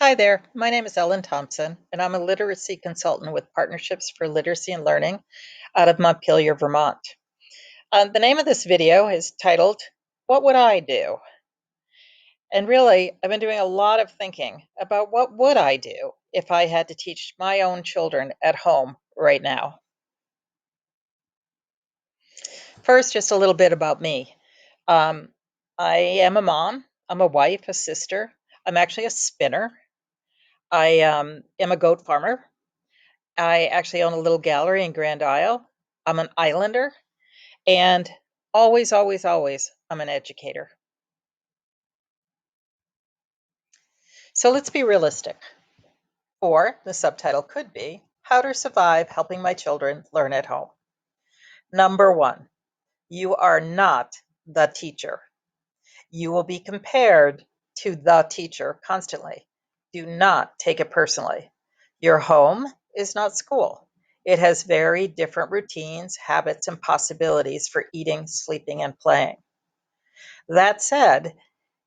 Hi there, my name is Ellen Thompson, and I'm a literacy consultant with Partnerships for Literacy and Learning out of Montpelier, Vermont. The name of this video is titled, What Would I Do? And really, I've been doing a lot of thinking about what would I do if I had to teach my own children at home right now. First, just a little bit about me. Um, I am a mom, I'm a wife, a sister. I'm actually a spinner. I am a goat farmer. I actually own a little gallery in Grand Isle. I'm an islander, and always, always, always, I'm an educator. So let's be realistic. Or the subtitle could be How to Survive Helping My Children Learn at Home. Number one, you are not the teacher. You will be compared to the teacher constantly. Do not take it personally. Your home is not school. It has very different routines, habits, and possibilities for eating, sleeping, and playing. That said,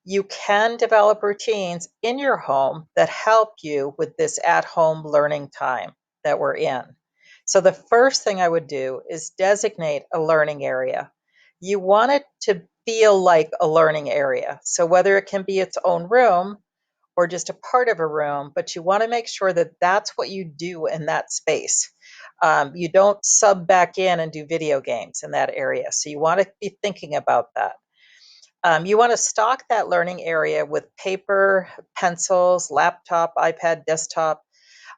you can develop routines in your home that help you with this at-home learning time that we're in. So the first thing I would do is designate a learning area. You want it to feel like a learning area. So whether it can be its own room or just a part of a room, but you want to make sure that that's what you do in that space. You don't sub back in and do video games in that area. So you want to be thinking about that. You want to stock that learning area with paper, pencils, laptop, iPad, desktop,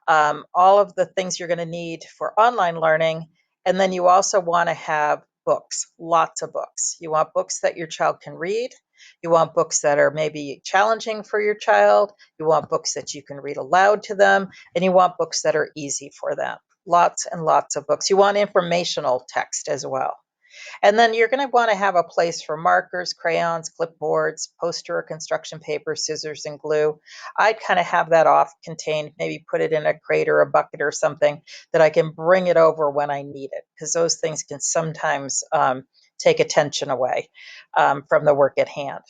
all of the things you're going to need for online learning. And then you also want to have books, lots of books. You want books that your child can read. You want books that are maybe challenging for your child. You want books that you can read aloud to them. And you want books that are easy for them. Lots and lots of books. You want informational text as well. And then you're going to want to have a place for markers, crayons, clipboards, poster or construction paper, scissors, and glue. I'd kind of have that off contained, maybe put it in a crate or a bucket or something that I can bring it over when I need it, because those things can sometimes take attention away from the work at hand.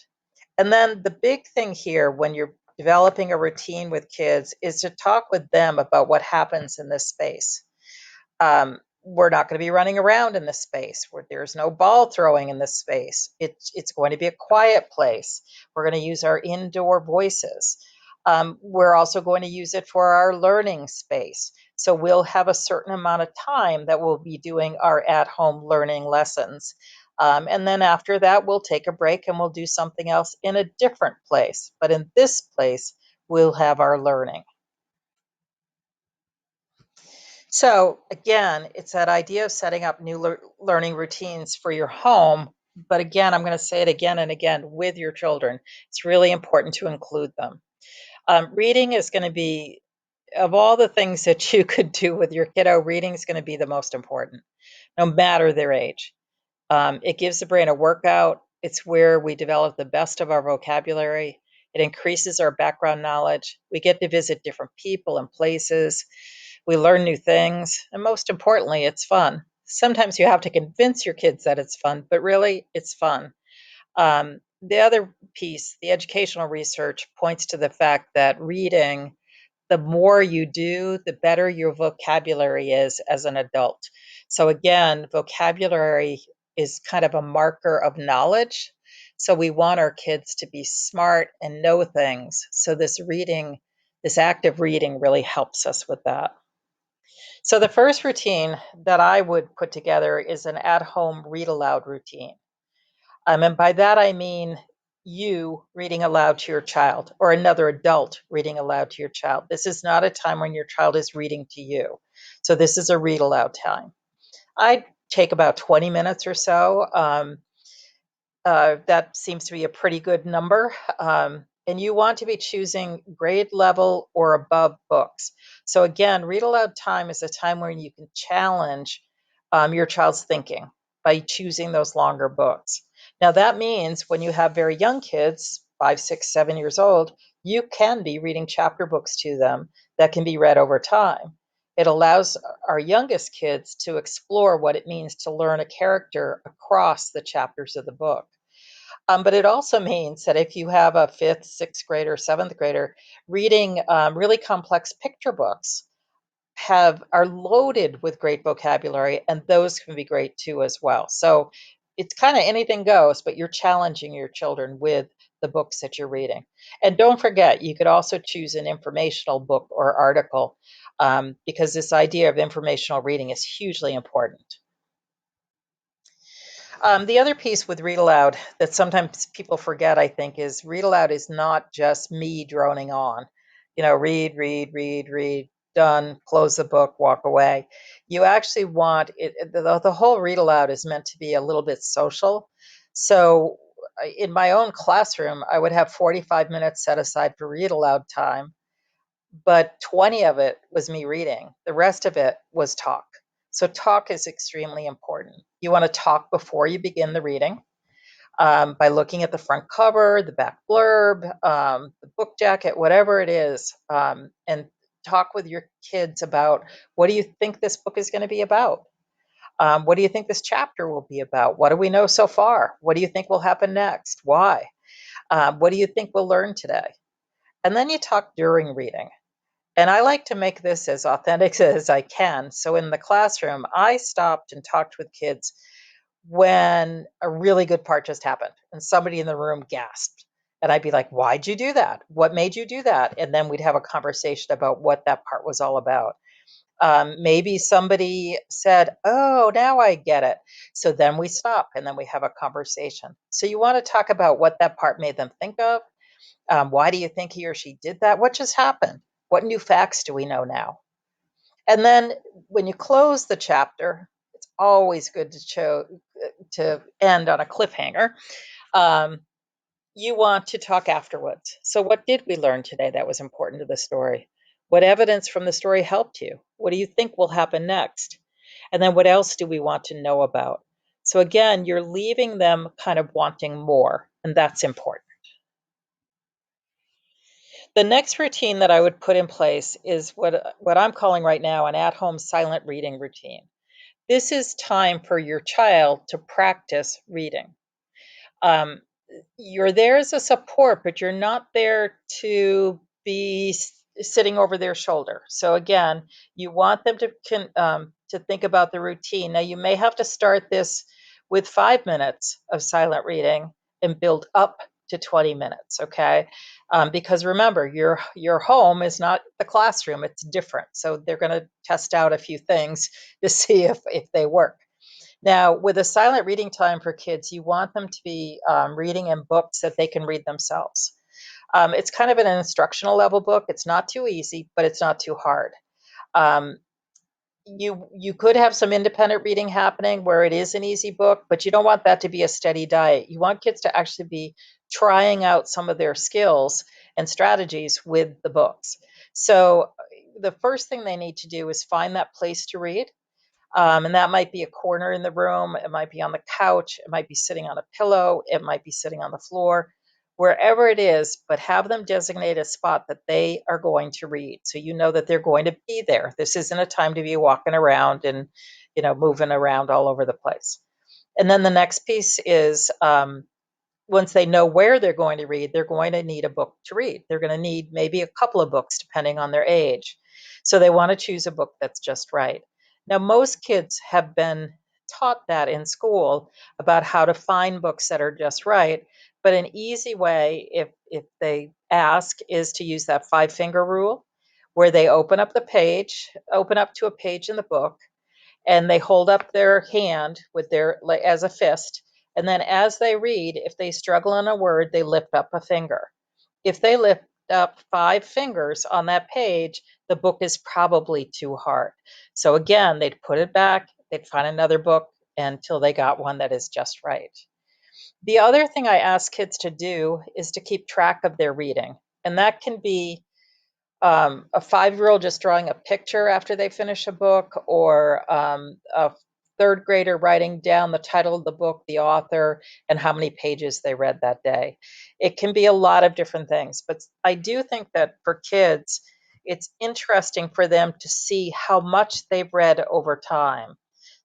And then the big thing here when you're developing a routine with kids is to talk with them about what happens in this space. We're not going to be running around in this space where there's no ball throwing in this space. It's going to be a quiet place. We're going to use our indoor voices. We're also going to use it for our learning space. So we'll have a certain amount of time that we'll be doing our at-home learning lessons. And then after that, we'll take a break and we'll do something else in a different place. But in this place, we'll have our learning. So again, it's that idea of setting up new learning routines for your home. But again, I'm going to say it again and again with your children. It's really important to include them. Reading is going to be, of all the things that you could do with your kiddo, reading is going to be the most important, no matter their age. It gives the brain a workout. It's where we develop the best of our vocabulary. It increases our background knowledge. We get to visit different people and places. We learn new things. And most importantly, it's fun. Sometimes you have to convince your kids that it's fun, but really, it's fun. The other piece, the educational research, points to the fact that reading, the more you do, the better your vocabulary is as an adult. So again, vocabulary is kind of a marker of knowledge. So we want our kids to be smart and know things. So this reading, this active reading really helps us with that. So the first routine that I would put together is an at-home read aloud routine. And by that I mean you reading aloud to your child or another adult reading aloud to your child. This is not a time when your child is reading to you. So this is a read aloud time. I'd take about 20 minutes or so. That seems to be a pretty good number. And you want to be choosing grade level or above books. So again, read aloud time is a time where you can challenge your child's thinking by choosing those longer books. Now that means when you have very young kids, 5, 6, 7 years old, you can be reading chapter books to them that can be read over time. It allows our youngest kids to explore what it means to learn a character across the chapters of the book. But it also means that if you have a fifth, sixth grader, seventh grader reading really complex picture books, are loaded with great vocabulary, and those can be great too as well. So it's kind of anything goes, but you're challenging your children with the books that you're reading. And don't forget, you could also choose an informational book or article, because this idea of informational reading is hugely important. The other piece with Read Aloud that sometimes people forget, I think, is Read Aloud is not just me droning on. Read, read, read, read, done, close the book, walk away. You actually want it, the whole Read Aloud is meant to be a little bit social. So in my own classroom, I would have 45 minutes set aside for Read Aloud time, but 20 of it was me reading. The rest of it was talk. So, talk is extremely important. You want to talk before you begin the reading, by looking at the front cover, the back blurb, the book jacket, whatever it is, and talk with your kids about, what do you think this book is going to be about? What do you think this chapter will be about? What do we know so far? What do you think will happen next? Why? What do you think we'll learn today? And then you talk during reading. And I like to make this as authentic as I can. So in the classroom, I stopped and talked with kids when a really good part just happened and somebody in the room gasped. And I'd be like, why'd you do that? What made you do that? And then we'd have a conversation about what that part was all about. Maybe somebody said, oh, now I get it. So then we stop and then we have a conversation. So you want to talk about what that part made them think of. Why do you think he or she did that? What just happened? What new facts do we know now? And then when you close the chapter, it's always good to end on a cliffhanger. Um, you want to talk afterwards. So, what did we learn today that was important to the story? What evidence from the story helped you? What do you think will happen next? And then, what else do we want to know about? So, again, you're leaving them kind of wanting more, and that's important. The next routine that I would put in place is what I'm calling right now an at-home silent reading routine. This is time for your child to practice reading. Um, you're there as a support, but you're not there to be sitting over their shoulder. So again, you want them to think about the routine. Now you may have to start this with 5 minutes of silent reading and build up to 20 minutes. Okay, because remember, your home is not the classroom; it's different. So they're going to test out a few things to see if they work. Now, with a silent reading time for kids, you want them to be reading in books that they can read themselves. It's kind of an instructional level book. It's not too easy, but it's not too hard. Um, you could have some independent reading happening where it is an easy book, but you don't want that to be a steady diet. You want kids to actually be trying out some of their skills and strategies with the books. So the first thing they need to do is find that place to read. And that might be a corner in the room, it might be on the couch, it might be sitting on a pillow, it might be sitting on the floor, wherever it is, but have them designate a spot that they are going to read. So you know that they're going to be there. This isn't a time to be walking around and, moving around all over the place. And then the next piece is, once they know where they're going to read, they're going to need a book to read. They're going to need maybe a couple of books depending on their age. So they want to choose a book that's just right. Now, most kids have been taught that in school about how to find books that are just right. But an easy way, if they ask, is to use that 5 finger rule where they open up to a page in the book, and they hold up their hand with their as a fist, and then as they read, if they struggle on a word, they lift up a finger. If they lift up 5 fingers on that page, the book is probably too hard. So again, they'd put it back, they'd find another book until they got one that is just right. The other thing I ask kids to do is to keep track of their reading, and that can be a 5-year-old just drawing a picture after they finish a book, or a third grader writing down the title of the book, the author, and how many pages they read that day. It can be a lot of different things, but I do think that for kids, it's interesting for them to see how much they've read over time.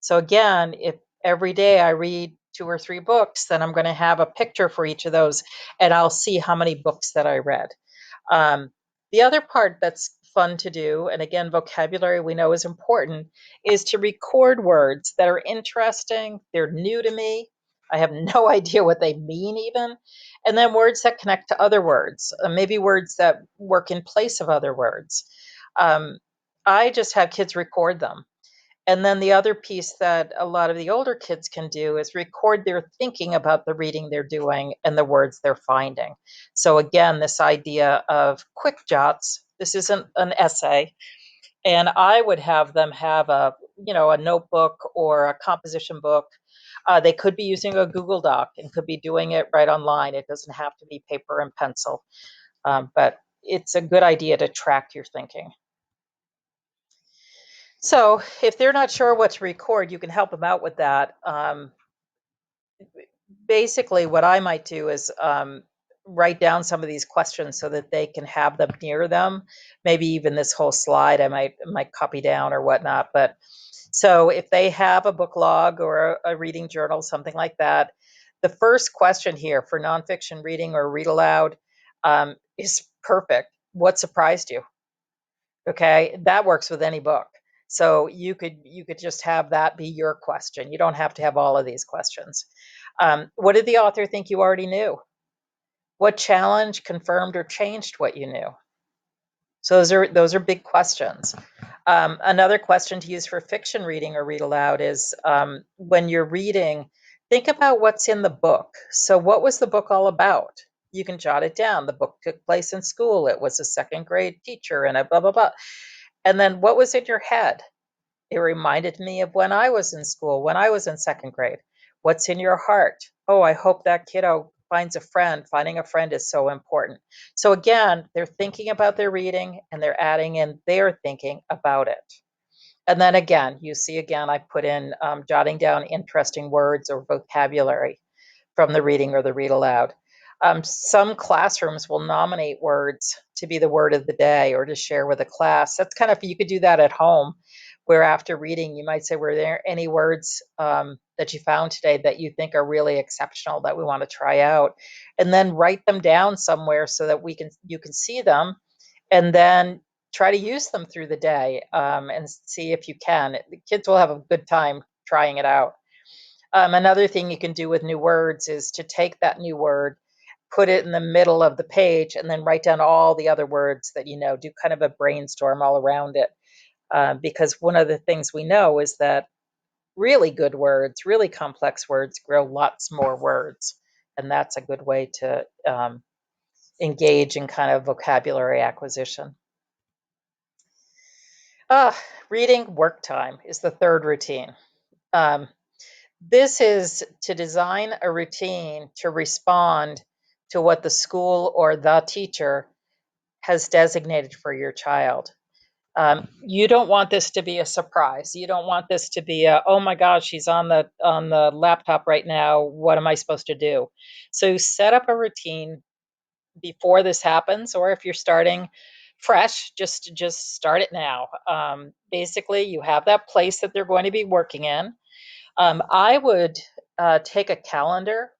So again, if every day I read 2 or 3 books, then I'm going to have a picture for each of those, and I'll see how many books that I read. Um, the other part that's fun to do, and again, vocabulary we know is important, is to record words that are interesting, they're new to me, I have no idea what they mean even, and then words that connect to other words, maybe words that work in place of other words. Um, I just have kids record them. And then the other piece that a lot of the older kids can do is record their thinking about the reading they're doing and the words they're finding. So again, this idea of quick jots, this isn't an essay, and I would have them have a notebook or a composition book. They could be using a Google Doc and could be doing it right online. It doesn't have to be paper and pencil, but it's a good idea to track your thinking. So if they're not sure what to record, you can help them out with that. Basically, what I might do is write down some of these questions so that they can have them near them. Maybe even this whole slide I might copy down or whatnot. But so if they have a book log or a reading journal, something like that, the first question here for nonfiction reading or read aloud is perfect. What surprised you? Okay, that works with any book. So you could just have that be your question. You don't have to have all of these questions. What did the author think you already knew? What challenge confirmed or changed what you knew? So those are big questions. Another question to use for fiction reading or read aloud is when you're reading, think about what's in the book. So what was the book all about? You can jot it down. The book took place in school. It was a second grade teacher and a blah, blah, blah. And then what was in your head? It reminded me of when I was in school, when I was in second grade. What's in your heart? Oh, I hope that kiddo finds a friend. Finding a friend is so important. So again, they're thinking about their reading and they're adding in their thinking about it. And then again, you see again, I put in jotting down interesting words or vocabulary from the reading or the read aloud. Some classrooms will nominate words to be the word of the day or to share with a class. That's kind of, you could do that at home, where after reading, you might say, were there any words that you found today that you think are really exceptional that we want to try out? And then write them down somewhere so that you can see them, and then try to use them through the day and see if you can. The kids will have a good time trying it out. Another thing you can do with new words is to take that new word, put it in the middle of the page, and then write down all the other words that you know. Do kind of a brainstorm all around it. Because one of the things we know is that really good words, really complex words, grow lots more words. And that's a good way to engage in kind of vocabulary acquisition. Reading work time is the third routine. Um, This is to design a routine to respond to what the school or the teacher has designated for your child. You don't want this to be a surprise. You don't want this to be a, oh my gosh, she's on the laptop right now. What am I supposed to do? So set up a routine before this happens, or if you're starting fresh, just start it now. Basically, you have that place that they're going to be working in. I would take a calendar,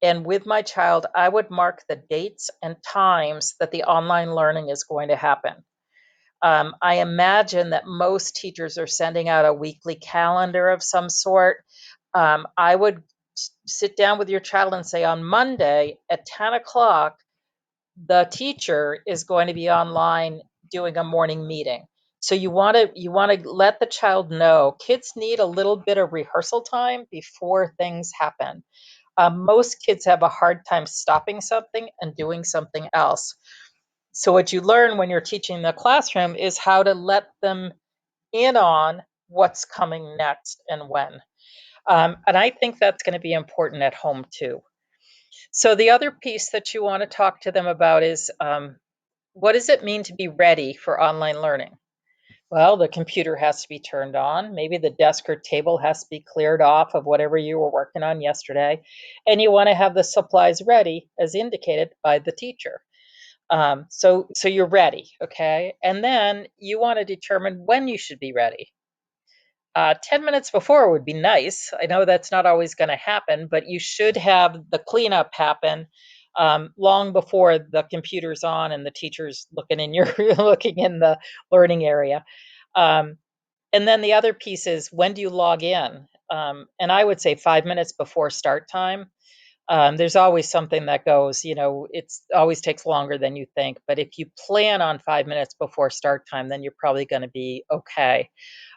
and with my child, I would mark the dates and times that the online learning is going to happen. I imagine that most teachers are sending out a weekly calendar of some sort. I would sit down with your child and say, on Monday at 10 o'clock, the teacher is going to be online doing a morning meeting. So you want to let the child know kids need a little bit of rehearsal time before things happen. Most kids have a hard time stopping something and doing something else. So what you learn when you're teaching the classroom is how to let them in on what's coming next and when. And I think that's going to be important at home too. So the other piece that you want to talk to them about is what does it mean to be ready for online learning? Well, the computer has to be turned on. Maybe the desk or table has to be cleared off of whatever you were working on yesterday. And you want to have the supplies ready as indicated by the teacher. So you're ready, okay? And then you want to determine when you should be ready. 10 minutes before would be nice. I know that's not always going to happen, but you should have the cleanup happen long before the computer's on and the teacher's looking in your looking in the learning area. Um, and then the other piece is, when do you log in? And I would say 5 minutes before start time. There's always something that goes, it's always takes longer than you think. But if you plan on 5 minutes before start time, then you're probably going to be okay.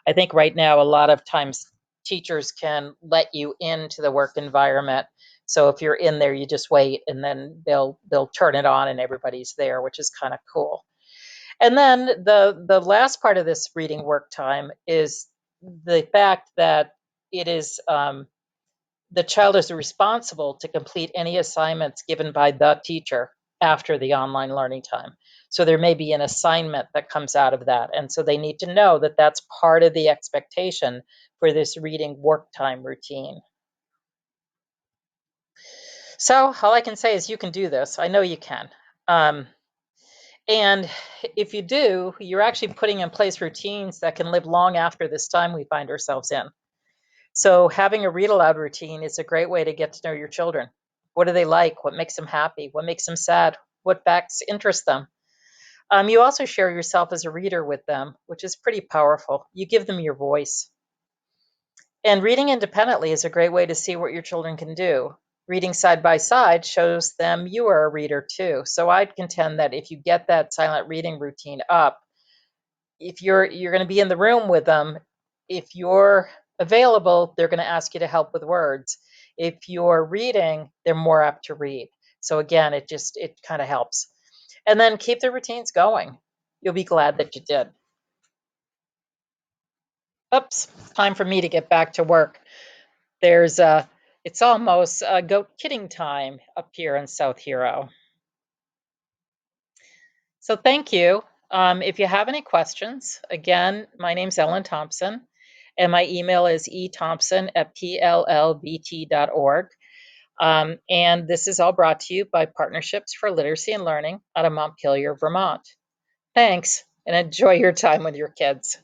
I think right now, a lot of times teachers can let you into the work environment. So if you're in there, you just wait, and then they'll turn it on and everybody's there, which is kind of cool. And then the last part of this reading work time is the fact that it is the child is responsible to complete any assignments given by the teacher after the online learning time. So there may be an assignment that comes out of that. And so they need to know that that's part of the expectation for this reading work time routine. So all I can say is you can do this. I know you can. Um, and if you do, you're actually putting in place routines that can live long after this time we find ourselves in. So having a read aloud routine is a great way to get to know your children. What do they like? What makes them happy? What makes them sad? What facts interest them? You also share yourself as a reader with them, which is pretty powerful. You give them your voice. And reading independently is a great way to see what your children can do. Reading side by side shows them you are a reader too. So I'd contend that if you get that silent reading routine up, if you're going to be in the room with them, if you're available, they're going to ask you to help with words. If you're reading, they're more apt to read. So again, it kind of helps. And then keep the routines going. You'll be glad that you did. Oops, time for me to get back to work. There's it's almost goat kidding time up here in South Hero. So thank you. If you have any questions, again, my name's Ellen Thompson, and my email is ethompson@pllbt.org. And this is all brought to you by Partnerships for Literacy and Learning out of Montpelier, Vermont. Thanks, and enjoy your time with your kids.